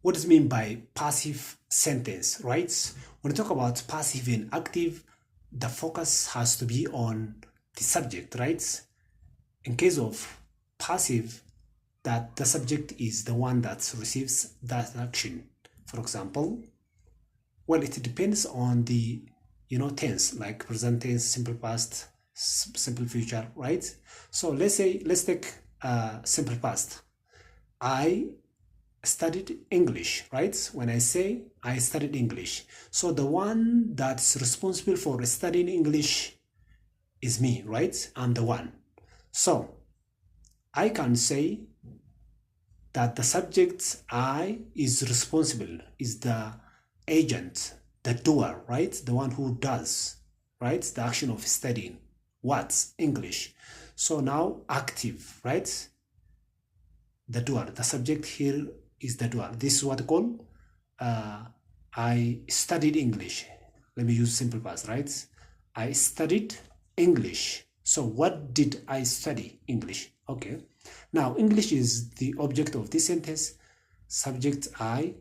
what is meant by passive sentence, right? When we talk about passive and active, the focus has to be on the subject, right? In case of passive, that the subject is the one that receives that action. For example, well, it depends on the tense, like present tense, simple past, simple future, right? So let's take simple past. I studied English, right? When I say I studied English, so the one that's responsible for studying English is me, right? I'm the one. So I can say that the subject I is responsible, is the agent, the doer, right? The one who does, right? The action of studying. What? English. So now active, right? The doer. The subject here is the doer. This is what I call I studied English. Let me use simple past, right? I studied English. So what did I study? English. Okay. Now English is the object of this sentence. Subject I,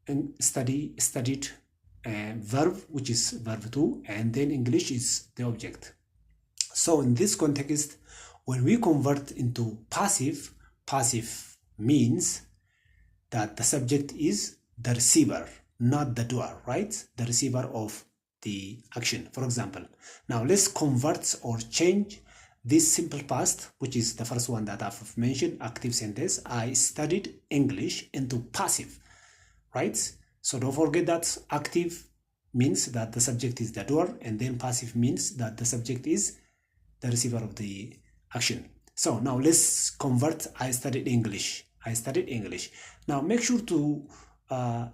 and studied, verb, which is verb 2, and then English is the object. So in this context, when we convert into passive, passive means that the subject is the receiver, not the doer, right? The receiver of the action. For example, now let's convert or change this simple past, which is the first one that I've mentioned, active sentence, I studied English, into passive, right? So don't forget that active means that the subject is the doer, and then passive means that the subject is the receiver of the action. So now let's convert I studied English. I studied English. Now make sure to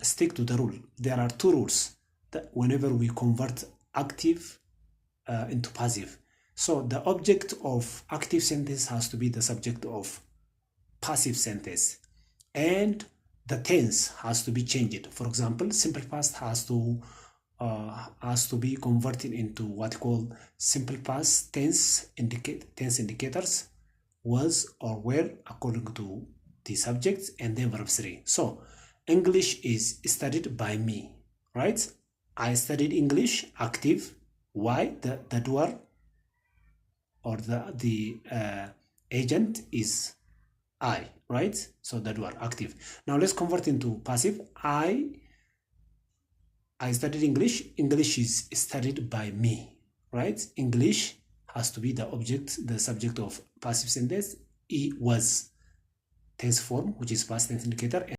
stick to the rule. There are two rules that whenever we convert active into passive. So the object of active sentence has to be the subject of passive sentence, and the tense has to be changed. For example, simple past has to be converted into what called simple past tense indicators, was or were, according to the subject, and then verb 3. So English is studied by me, right? I studied English, active. Why? The doer or the agent is I, right? So the doer, active. Now let's convert into passive. I studied English. English is studied by me, right? English has to be the object, the subject of passive sentence. It was tense form, which is past tense indicator.